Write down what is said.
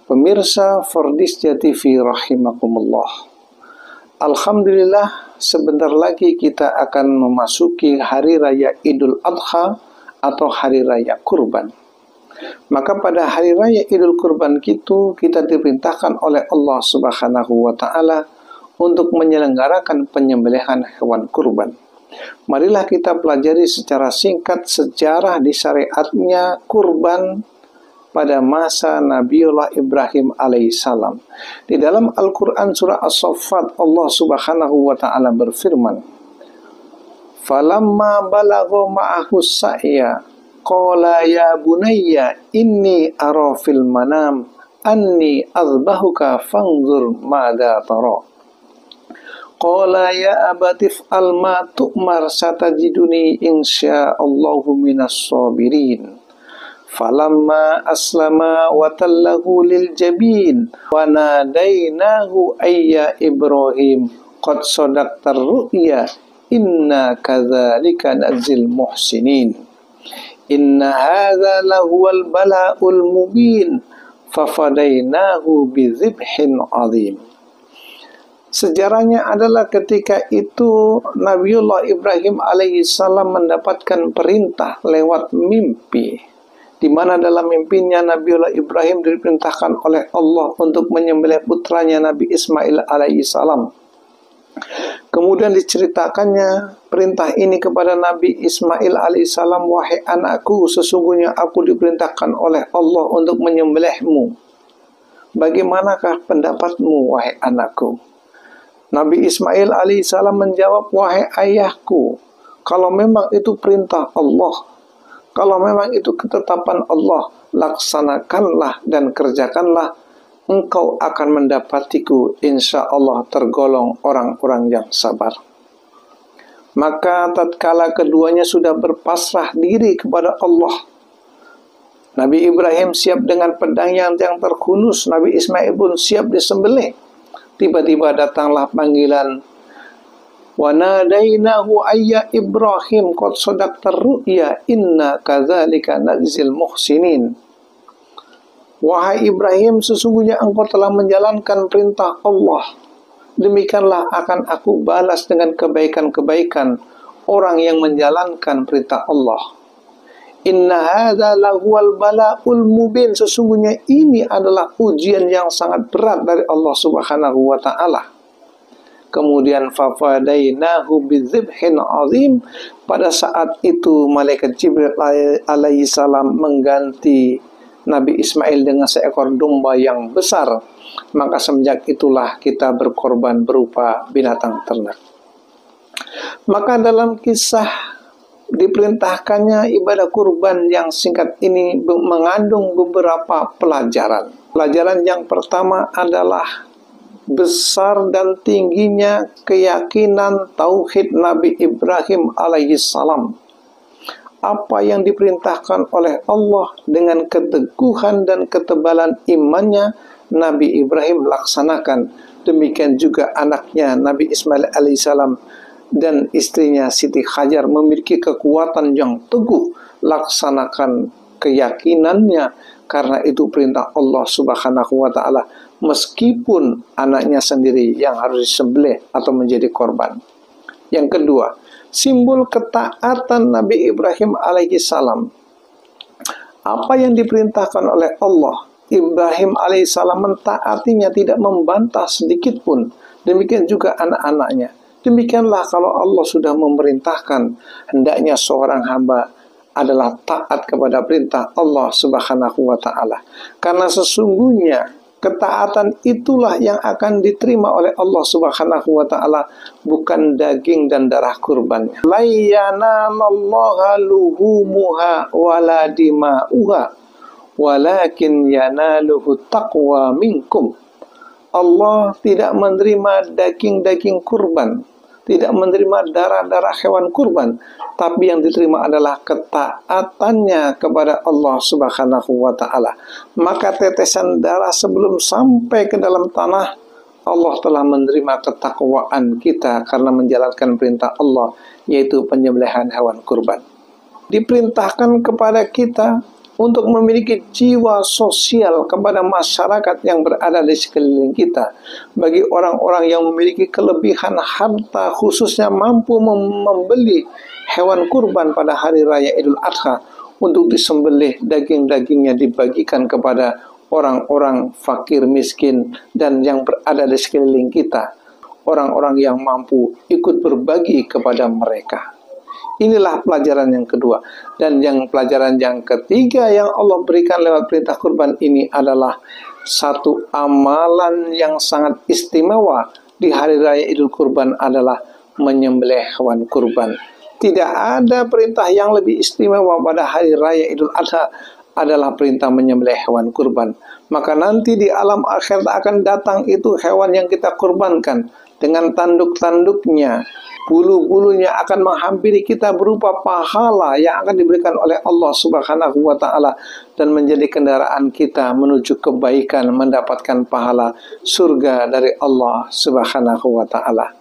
Pemirsa Fardisja TV rahimakumullah. Alhamdulillah, sebentar lagi kita akan memasuki Hari Raya Idul Adha atau Hari Raya Kurban. Maka pada Hari Raya Idul Kurban itu kita diperintahkan oleh Allah Subhanahu wa Ta'ala untuk menyelenggarakan penyembelihan hewan kurban. Marilah kita pelajari secara singkat sejarah di syariatnya kurban pada masa Nabiullah Ibrahim alaihissalam. Di dalam Al-Quran surah As-Saffat, Allah Subhanahu wa Ta'ala berfirman, "Falamma balagha ma'ahu sa'ya qala ya bunayya inni ara fil manam anni azbahuka fanzur madza tara." Qala ya abatif alma tu'mar satajiduni insya'allahu minas sabirin. Falamma aslama wa tallahu lil jabin wa nadainahu ayya Ibrahim qad sadaqtar ru'ya inna kadzalika najzil muhsinin. Inna hadza lahuwal bala'ul mubin fafadainahu bizibhin azim. Sejarahnya adalah ketika itu Nabiullah Ibrahim alaihissalam mendapatkan perintah lewat mimpi, di mana dalam mimpinya Nabiullah Ibrahim diperintahkan oleh Allah untuk menyembelih putranya Nabi Ismail alaihissalam. Kemudian diceritakannya perintah ini kepada Nabi Ismail alaihissalam, "Wahai anakku, sesungguhnya aku diperintahkan oleh Allah untuk menyembelihmu. Bagaimanakah pendapatmu, wahai anakku?" Nabi Ismail alaihissalam menjawab, "Wahai ayahku, kalau memang itu perintah Allah, kalau memang itu ketetapan Allah, laksanakanlah dan kerjakanlah, engkau akan mendapatiku insya Allah tergolong orang-orang yang sabar." Maka tatkala keduanya sudah berpasrah diri kepada Allah, Nabi Ibrahim siap dengan pedang yang terhunus, Nabi Ismail pun siap disembelih. Tiba-tiba datanglah panggilan, "Wa nadainahu ayya Ibrahim qad sadaqtar ru'ya inna kadzalika najzil muhsinin." Wahai Ibrahim, sesungguhnya engkau telah menjalankan perintah Allah. Demikianlah akan aku balas dengan kebaikan-kebaikan orang yang menjalankan perintah Allah. Inna hadza lahuwal bala'ul mubin. Sesungguhnya ini adalah ujian yang sangat berat dari Allah Subhanahu wa Ta'ala. Kemudian fafadainahu bizibhin azim. Pada saat itu malaikat Jibril alaihissalam mengganti Nabi Ismail dengan seekor domba yang besar. Maka semenjak itulah kita berkorban berupa binatang ternak. Maka dalam kisah diperintahkannya ibadah kurban yang singkat ini mengandung beberapa pelajaran. Pelajaran yang pertama adalah besar dan tingginya keyakinan tauhid Nabi Ibrahim alaihissalam. Apa yang diperintahkan oleh Allah dengan keteguhan dan ketebalan imannya, Nabi Ibrahim laksanakan. Demikian juga anaknya Nabi Ismail alaihissalam dan istrinya Siti Hajar memiliki kekuatan yang teguh, laksanakan keyakinannya karena itu perintah Allah Subhanahu wa Ta'ala, meskipun anaknya sendiri yang harus disembelih atau menjadi korban. Yang kedua, simbol ketaatan Nabi Ibrahim alaihissalam. Apa yang diperintahkan oleh Allah, Ibrahim alaihissalam mentaatinya, tidak membantah sedikit pun. Demikian juga anak-anaknya. Demikianlah kalau Allah sudah memerintahkan, hendaknya seorang hamba adalah taat kepada perintah Allah Subhanahu wa Ta'ala. Karena sesungguhnya ketaatan itulah yang akan diterima oleh Allah Subhanahu wa Ta'ala, bukan daging dan darah kurbannya. La yanalallaha luhumuha wala dima'uha walakin yanaluhu taqwa minkum. Allah tidak menerima daging-daging kurban, tidak menerima darah-darah hewan kurban, tapi yang diterima adalah ketaatannya kepada Allah Subhanahu wa Ta'ala. Maka tetesan darah sebelum sampai ke dalam tanah, Allah telah menerima ketakwaan kita karena menjalankan perintah Allah, yaitu penyembelihan hewan kurban. Diperintahkan kepada kita untuk memiliki jiwa sosial kepada masyarakat yang berada di sekeliling kita. Bagi orang-orang yang memiliki kelebihan harta, khususnya mampu membeli hewan kurban pada hari raya Idul Adha untuk disembelih, daging-dagingnya dibagikan kepada orang-orang fakir miskin dan yang berada di sekeliling kita. Orang-orang yang mampu ikut berbagi kepada mereka. Inilah pelajaran yang kedua. Dan pelajaran yang ketiga yang Allah berikan lewat perintah kurban ini adalah satu amalan yang sangat istimewa di hari raya Idul Kurban adalah menyembelih hewan kurban. Tidak ada perintah yang lebih istimewa pada hari raya Idul Adha adalah perintah menyembelih hewan kurban. Maka nanti di alam akhirat akan datang itu hewan yang kita kurbankan dengan tanduk-tanduknya, bulu-bulunya akan menghampiri kita berupa pahala yang akan diberikan oleh Allah Subhanahu wa Ta'ala dan menjadi kendaraan kita menuju kebaikan, mendapatkan pahala surga dari Allah Subhanahu wa Ta'ala.